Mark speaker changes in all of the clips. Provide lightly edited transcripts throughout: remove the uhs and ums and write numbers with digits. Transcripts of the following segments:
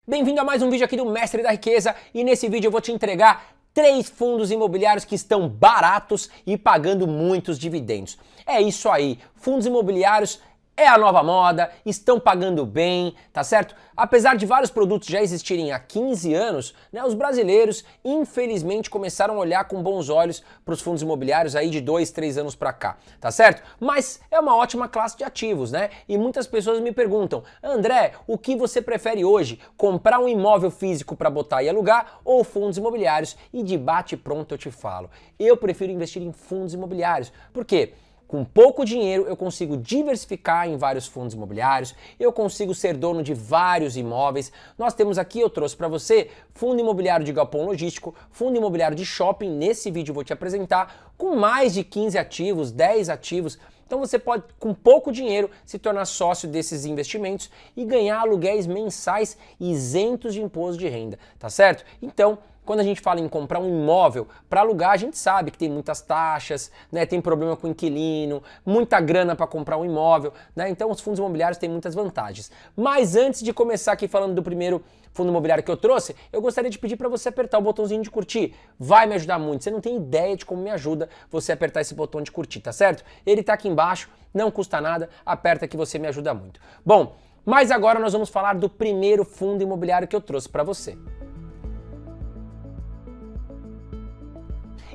Speaker 1: Bem-vindo a mais um vídeo aqui do Mestre da Riqueza e nesse vídeo eu vou te entregar 3 fundos imobiliários que estão baratos e pagando muitos dividendos. É isso aí, fundos imobiliários é a nova moda, estão pagando bem, tá certo? Apesar de vários produtos já existirem há 15 anos, né, os brasileiros infelizmente começaram a olhar com bons olhos para os fundos imobiliários aí de 2, 3 anos para cá, tá certo? Mas é uma ótima classe de ativos, né? E muitas pessoas me perguntam, André, o que você prefere hoje? Comprar um imóvel físico para botar e alugar ou fundos imobiliários? E de bate pronto eu te falo, eu prefiro investir em fundos imobiliários. Por quê? Com pouco dinheiro eu consigo diversificar em vários fundos imobiliários, eu consigo ser dono de vários imóveis. Nós temos aqui, eu trouxe para você, fundo imobiliário de galpão logístico, fundo imobiliário de shopping, nesse vídeo eu vou te apresentar, com mais de 15 ativos, 10 ativos. Então você pode, com pouco dinheiro, se tornar sócio desses investimentos e ganhar aluguéis mensais isentos de imposto de renda, tá certo? Então, quando a gente fala em comprar um imóvel para alugar, a gente sabe que tem muitas taxas, né, tem problema com o inquilino, muita grana para comprar um imóvel, né? Então os fundos imobiliários têm muitas vantagens. Mas antes de começar aqui falando do primeiro fundo imobiliário que eu trouxe, eu gostaria de pedir para você apertar o botãozinho de curtir. Vai me ajudar muito. Você não tem ideia de como me ajuda você apertar esse botão de curtir, tá certo? Ele tá aqui embaixo, não custa nada, aperta que você me ajuda muito. Bom, mas agora nós vamos falar do primeiro fundo imobiliário que eu trouxe para você.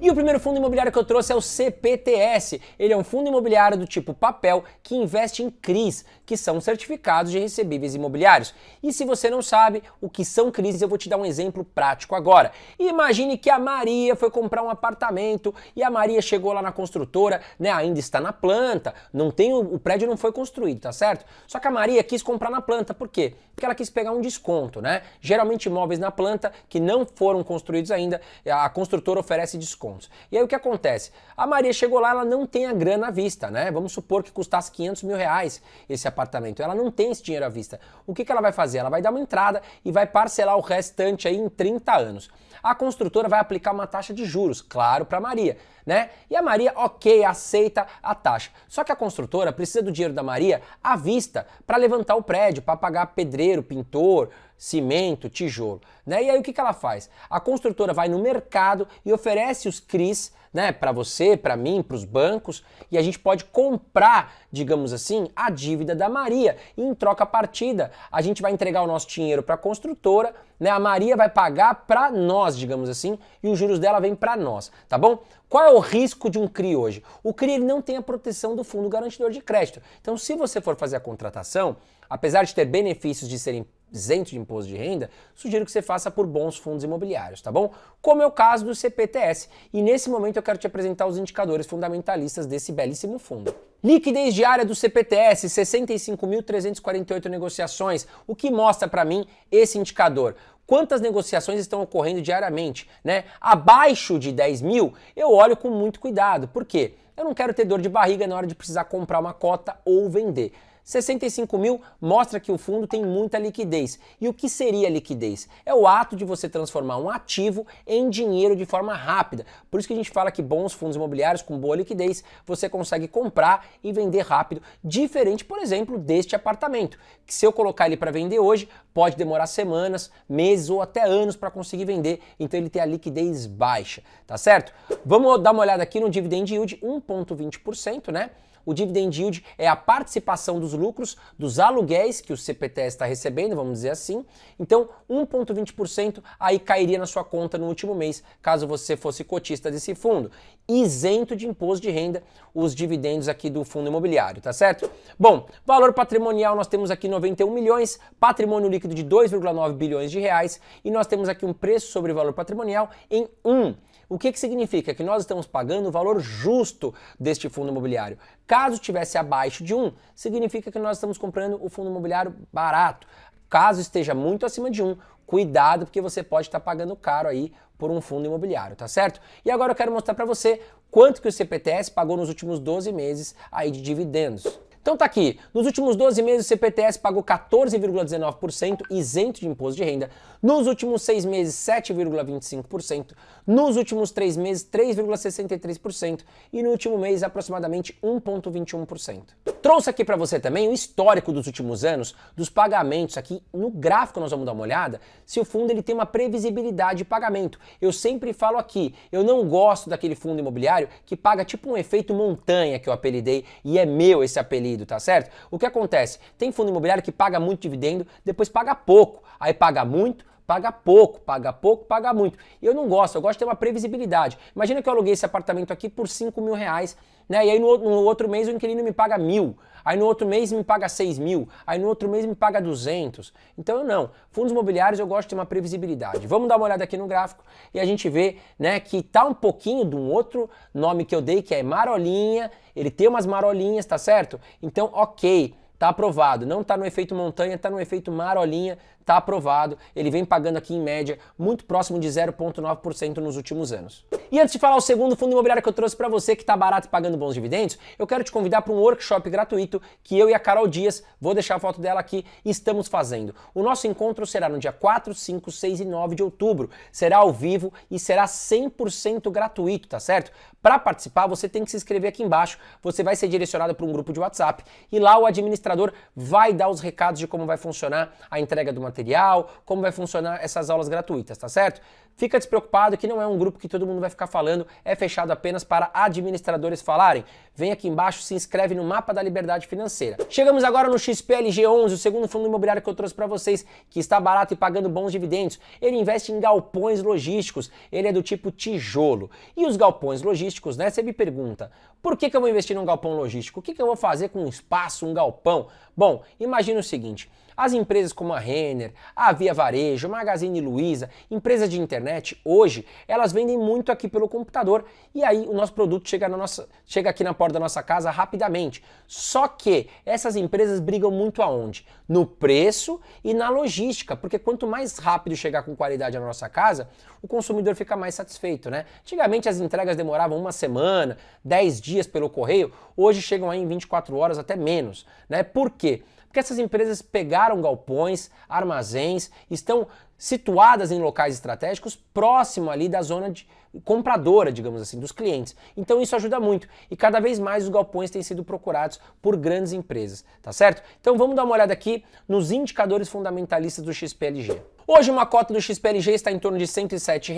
Speaker 1: E o primeiro fundo imobiliário que eu trouxe é o CPTS. Ele é um fundo imobiliário do tipo papel que investe em CRIs, que são certificados de recebíveis imobiliários. E se você não sabe o que são CRIs, eu vou te dar um exemplo prático agora. Imagine que a Maria foi comprar um apartamento e a Maria chegou lá na construtora, né, ainda está na planta, o prédio não foi construído, tá certo? Só que a Maria quis comprar na planta, por quê? Porque ela quis pegar um desconto, né? Geralmente imóveis na planta que não foram construídos ainda, a construtora oferece desconto. E aí o que acontece? A Maria chegou lá, ela não tem a grana à vista, né? Vamos supor que custasse 500 mil reais esse apartamento. Ela não tem esse dinheiro à vista. O que ela vai fazer? Ela vai dar uma entrada e vai parcelar o restante aí em 30 anos. A construtora vai aplicar uma taxa de juros, claro, para a Maria, né? E a Maria, ok, aceita a taxa. Só que a construtora precisa do dinheiro da Maria à vista para levantar o prédio, para pagar pedreiro, pintor, cimento, tijolo, né? E aí o que ela faz? A construtora vai no mercado e oferece os CRIs, né, para você, para mim, para os bancos, e a gente pode comprar, digamos assim, a dívida da Maria. E em troca partida, a gente vai entregar o nosso dinheiro para a construtora, né? A Maria vai pagar para nós, digamos assim, e os juros dela vêm para nós, tá bom? Qual é o risco de um CRI hoje? O CRI ele não tem a proteção do fundo garantidor de crédito. Então, se você for fazer a contratação, apesar de ter benefícios de serem isento de imposto de renda, sugiro que você faça por bons fundos imobiliários, tá bom? Como é o caso do CPTS. E nesse momento eu quero te apresentar os indicadores fundamentalistas desse belíssimo fundo. Liquidez diária do CPTS, 65.348 negociações, o que mostra para mim esse indicador. Quantas negociações estão ocorrendo diariamente, né? Abaixo de 10 mil, eu olho com muito cuidado. Por quê? Eu não quero ter dor de barriga na hora de precisar comprar uma cota ou vender. 65 mil mostra que o fundo tem muita liquidez. E o que seria liquidez? É o ato de você transformar um ativo em dinheiro de forma rápida. Por isso que a gente fala que bons fundos imobiliários com boa liquidez você consegue comprar e vender rápido, diferente, por exemplo, deste apartamento, que se eu colocar ele para vender hoje, pode demorar semanas, meses ou até anos para conseguir vender, então ele tem a liquidez baixa, tá certo? Vamos dar uma olhada aqui no dividend yield, 1,20%, né? O dividend yield é a participação dos lucros dos aluguéis que o CPTS está recebendo, vamos dizer assim. Então, 1,20% aí cairia na sua conta no último mês, caso você fosse cotista desse fundo. Isento de imposto de renda os dividendos aqui do fundo imobiliário, tá certo? Bom, valor patrimonial nós temos aqui 91 milhões, patrimônio líquido de 2,9 bilhões de reais e nós temos aqui um preço sobre valor patrimonial em 1. O que significa? Que nós estamos pagando o valor justo deste fundo imobiliário. Caso estivesse abaixo de 1, significa que nós estamos comprando o fundo imobiliário barato. Caso esteja muito acima de 1, cuidado porque você pode estar pagando caro aí por um fundo imobiliário, tá certo? E agora eu quero mostrar para você quanto que o CPTS pagou nos últimos 12 meses aí de dividendos. Então tá aqui, nos últimos 12 meses o CPTS pagou 14,19% isento de imposto de renda, nos últimos 6 meses 7,25%, nos últimos 3 meses 3,63% e no último mês aproximadamente 1,21%. Trouxe aqui para você também o histórico dos últimos anos dos pagamentos. Aqui no gráfico nós vamos dar uma olhada se o fundo ele tem uma previsibilidade de pagamento. Eu sempre falo aqui, eu não gosto daquele fundo imobiliário que paga tipo um efeito montanha que eu apelidei e é meu esse apelido, tá certo? O que acontece? Tem fundo imobiliário que paga muito dividendo, depois paga pouco, aí paga muito, paga pouco, paga muito. E eu não gosto, eu gosto de ter uma previsibilidade. Imagina que eu aluguei esse apartamento aqui por 5 mil reais, né? E aí no outro mês o inquilino me paga 1.000, aí no outro mês me paga 6 mil, aí no outro mês me paga 200. Então eu não. Fundos imobiliários eu gosto de ter uma previsibilidade. Vamos dar uma olhada aqui no gráfico e a gente vê, né, que tá um pouquinho de um outro nome que eu dei, que é marolinha. Ele tem umas marolinhas, tá certo? Então, ok. Tá aprovado, não tá no efeito montanha, tá no efeito marolinha, tá aprovado. Ele vem pagando aqui em média muito próximo de 0,9% nos últimos anos. E antes de falar o segundo fundo imobiliário que eu trouxe para você que tá barato e pagando bons dividendos, eu quero te convidar para um workshop gratuito que eu e a Carol Dias, vou deixar a foto dela aqui, estamos fazendo. O nosso encontro será no dia 4, 5, 6 e 9 de outubro. Será ao vivo e será 100% gratuito, tá certo? Para participar, você tem que se inscrever aqui embaixo. Você vai ser direcionado para um grupo de WhatsApp e lá o administrador vai dar os recados de como vai funcionar a entrega do material, como vai funcionar essas aulas gratuitas, tá certo? Fica despreocupado que não é um grupo que todo mundo vai ficar falando, é fechado apenas para administradores falarem. Vem aqui embaixo, se inscreve no Mapa da Liberdade Financeira. Chegamos agora no XPLG11, o segundo fundo imobiliário que eu trouxe para vocês, que está barato e pagando bons dividendos. Ele investe em galpões logísticos, ele é do tipo tijolo. E os galpões logísticos, né, você me pergunta, por que eu vou investir num galpão logístico? O que eu vou fazer com um espaço, um galpão? Bom, imagina o seguinte, as empresas como a Renner, a Via Varejo, Magazine Luiza, empresas de internet, hoje, elas vendem muito aqui pelo computador e aí o nosso produto chega aqui na porta da nossa casa rapidamente. Só que essas empresas brigam muito aonde? No preço e na logística, porque quanto mais rápido chegar com qualidade na nossa casa, o consumidor fica mais satisfeito, né? Antigamente as entregas demoravam uma semana, 10 dias pelo correio, hoje chegam aí em 24 horas, até menos, né? Por quê? Porque essas empresas pegaram galpões, armazéns, estão situadas em locais estratégicos próximo ali da zona de compradora, digamos assim, dos clientes. Então isso ajuda muito e cada vez mais os galpões têm sido procurados por grandes empresas, tá certo? Então vamos dar uma olhada aqui nos indicadores fundamentalistas do XPLG. Hoje uma cota do XPLG está em torno de R$ 107.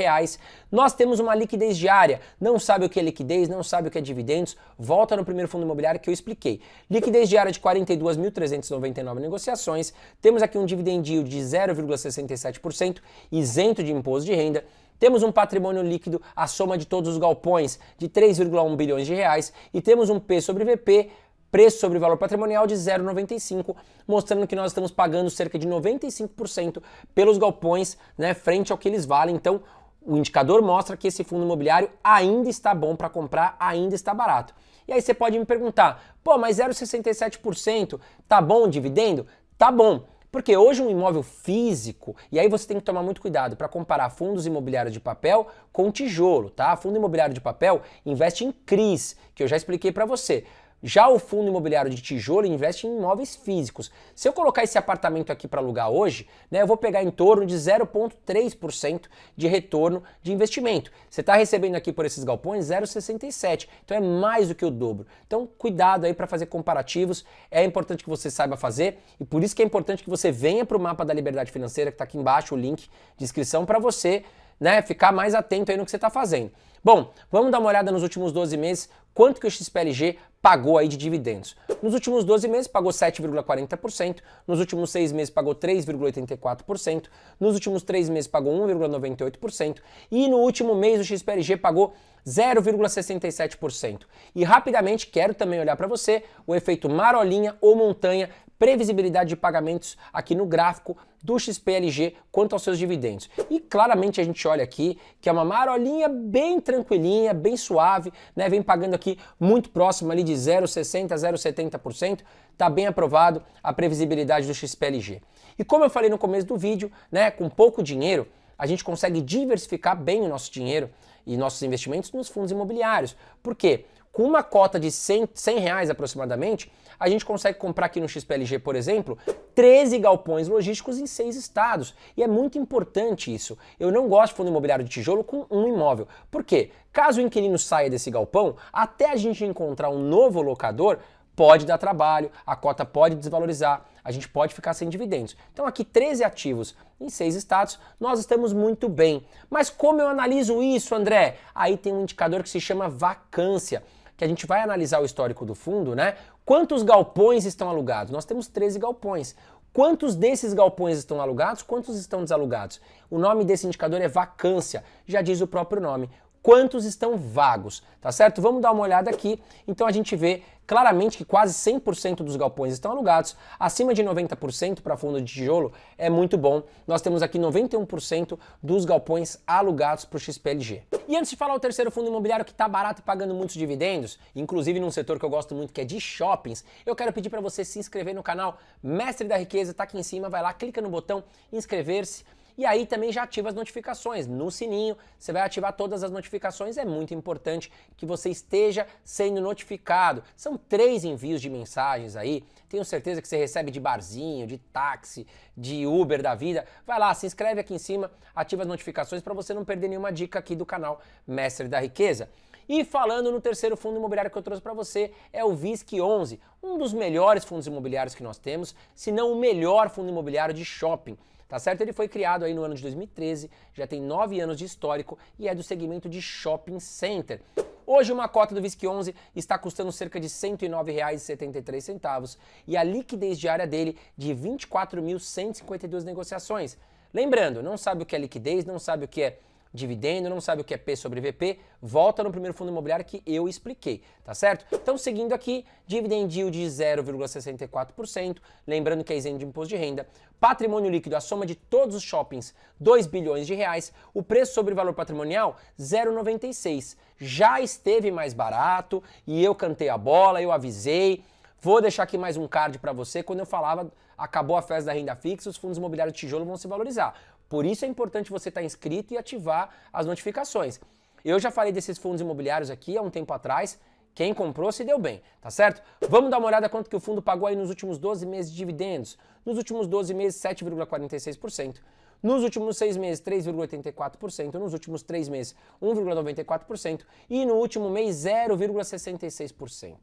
Speaker 1: Nós temos uma liquidez diária. Não sabe o que é liquidez, não sabe o que é dividendos? Volta no primeiro fundo imobiliário que eu expliquei. Liquidez diária de 42.399 negociações. Temos aqui um dividend yield de 0,67%, isento de imposto de renda. Temos um patrimônio líquido, a soma de todos os galpões, de 3,1 bilhões de reais. E temos um P sobre VP, preço sobre valor patrimonial de 0,95, mostrando que nós estamos pagando cerca de 95% pelos galpões, né, frente ao que eles valem. Então, o indicador mostra que esse fundo imobiliário ainda está bom para comprar, ainda está barato. E aí você pode me perguntar, pô, mas 0,67% tá bom o dividendo? Tá bom. Porque hoje um imóvel físico, e aí você tem que tomar muito cuidado para comparar fundos imobiliários de papel com tijolo, tá? Fundo imobiliário de papel investe em CRIs, que eu já expliquei para você. Já o fundo imobiliário de tijolo investe em imóveis físicos. Se eu colocar esse apartamento aqui para alugar hoje, né, eu vou pegar em torno de 0,3% de retorno de investimento. Você está recebendo aqui por esses galpões 0,67%. Então é mais do que o dobro. Então cuidado aí para fazer comparativos. É importante que você saiba fazer e por isso que é importante que você venha para o Mapa da Liberdade Financeira, que está aqui embaixo o link de inscrição para você, né, ficar mais atento aí no que você está fazendo. Bom, vamos dar uma olhada nos últimos 12 meses, quanto que o XPLG pagou aí de dividendos. Nos últimos 12 meses pagou 7,40%, nos últimos 6 meses pagou 3,84%, nos últimos 3 meses pagou 1,98% e no último mês o XPLG pagou 0,67%. E rapidamente quero também olhar para você o efeito marolinha ou montanha, previsibilidade de pagamentos aqui no gráfico do XPLG quanto aos seus dividendos. E claramente a gente olha aqui que é uma marolinha bem tranquilinha, bem suave, né? Vem pagando aqui muito próximo ali de 0,60%, 0,70%, tá bem aprovado a previsibilidade do XPLG. E como eu falei no começo do vídeo, né, com pouco dinheiro, a gente consegue diversificar bem o nosso dinheiro e nossos investimentos nos fundos imobiliários. Por quê? Com uma cota de 100 reais aproximadamente, a gente consegue comprar aqui no XPLG, por exemplo, 13 galpões logísticos em 6 estados. E é muito importante isso. Eu não gosto de fundo imobiliário de tijolo com um imóvel. Por quê? Caso o inquilino saia desse galpão, até a gente encontrar um novo locador, pode dar trabalho, a cota pode desvalorizar, a gente pode ficar sem dividendos. Então aqui 13 ativos em 6 estados, nós estamos muito bem. Mas como eu analiso isso, André? Aí tem um indicador que se chama vacância, que a gente vai analisar o histórico do fundo, né? Quantos galpões estão alugados? Nós temos 13 galpões. Quantos desses galpões estão alugados? Quantos estão desalugados? O nome desse indicador é vacância, já diz o próprio nome. Quantos estão vagos, tá certo? Vamos dar uma olhada aqui. Então a gente vê claramente que quase 100% dos galpões estão alugados, acima de 90% para fundo de tijolo é muito bom. Nós temos aqui 91% dos galpões alugados para o XPLG. E antes de falar o terceiro fundo imobiliário que está barato e pagando muitos dividendos, inclusive num setor que eu gosto muito que é de shoppings, eu quero pedir para você se inscrever no canal Mestre da Riqueza, tá aqui em cima, vai lá, clica no botão inscrever-se. E aí também já ativa as notificações no sininho, você vai ativar todas as notificações, é muito importante que você esteja sendo notificado. São 3 envios de mensagens aí, tenho certeza que você recebe de barzinho, de táxi, de Uber da vida. Vai lá, se inscreve aqui em cima, ativa as notificações para você não perder nenhuma dica aqui do canal Mestre da Riqueza. E falando no terceiro fundo imobiliário que eu trouxe para você, é o VISC11, um dos melhores fundos imobiliários que nós temos, se não o melhor fundo imobiliário de shopping. Tá certo? Ele foi criado aí no ano de 2013, já tem 9 anos de histórico e é do segmento de shopping center. Hoje uma cota do VISC11 está custando cerca de R$ 109,73 e a liquidez diária dele de 24.152 negociações. Lembrando, não sabe o que é liquidez, não sabe o que é dividendo, não sabe o que é P sobre VP, volta no primeiro fundo imobiliário que eu expliquei, tá certo? Então, seguindo aqui, dividend yield de 0,64%, lembrando que é isento de imposto de renda, patrimônio líquido, a soma de todos os shoppings, 2 bilhões de reais, o preço sobre valor patrimonial, 0,96. Já esteve mais barato e eu cantei a bola, eu avisei. Vou deixar aqui mais um card para você, quando eu falava, acabou a festa da renda fixa, os fundos imobiliários de tijolo vão se valorizar. Por isso é importante você estar inscrito e ativar as notificações. Eu já falei desses fundos imobiliários aqui há um tempo atrás, quem comprou se deu bem, tá certo? Vamos dar uma olhada quanto que o fundo pagou aí nos últimos 12 meses de dividendos. Nos últimos 12 meses, 7,46%. Nos últimos 6 meses, 3,84%. Nos últimos 3 meses, 1,94%. E no último mês, 0,66%.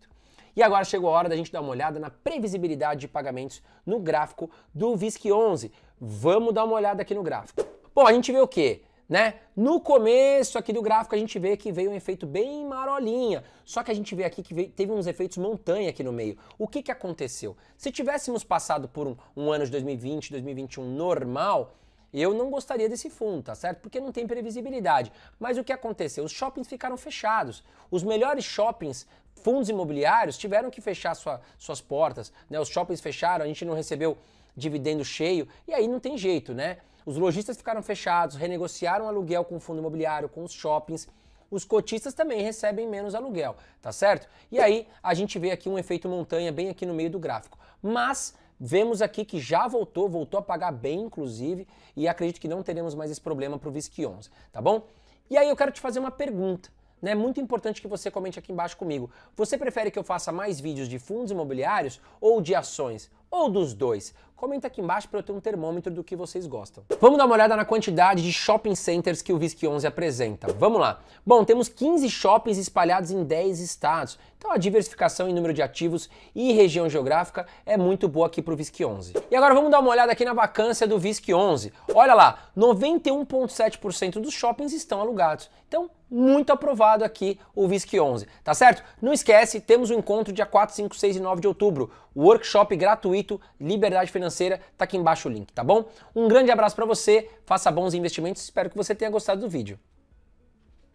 Speaker 1: E agora chegou a hora da gente dar uma olhada na previsibilidade de pagamentos no gráfico do VISC11. Vamos dar uma olhada aqui no gráfico. Bom, a gente vê o quê? Né? No começo aqui do gráfico a gente vê que veio um efeito bem marolinha, só que a gente vê aqui que teve uns efeitos montanha aqui no meio. O que que aconteceu? Se tivéssemos passado por um ano de 2020, 2021 normal, eu não gostaria desse fundo, tá certo? Porque não tem previsibilidade. Mas o que aconteceu? Os shoppings ficaram fechados. Os melhores shoppings, fundos imobiliários, tiveram que fechar suas portas, né? Os shoppings fecharam, a gente não recebeu dividendo cheio, e aí não tem jeito, né? Os lojistas ficaram fechados, renegociaram aluguel com o fundo imobiliário, com os shoppings. Os cotistas também recebem menos aluguel, tá certo? E aí a gente vê aqui um efeito montanha bem aqui no meio do gráfico. Mas vemos aqui que já voltou a pagar bem, inclusive, e acredito que não teremos mais esse problema para o VISC11, tá bom? E aí eu quero te fazer uma pergunta, né? Muito importante que você comente aqui embaixo comigo. Você prefere que eu faça mais vídeos de fundos imobiliários ou de ações? Ou dos dois? Comenta aqui embaixo para eu ter um termômetro do que vocês gostam. Vamos dar uma olhada na quantidade de shopping centers que o VISC11 apresenta. Vamos lá. Bom, temos 15 shoppings espalhados em 10 estados. Então a diversificação em número de ativos e região geográfica é muito boa aqui para o VISC11. E agora vamos dar uma olhada aqui na vacância do VISC11. Olha lá, 91,7% dos shoppings estão alugados. Então, muito aprovado aqui o VISC11, tá certo? Não esquece, temos um encontro dia 4, 5, 6 e 9 de outubro. O workshop gratuito, Liberdade Financeira, tá aqui embaixo o link, tá bom? Um grande abraço para você, faça bons investimentos, espero que você tenha gostado do vídeo.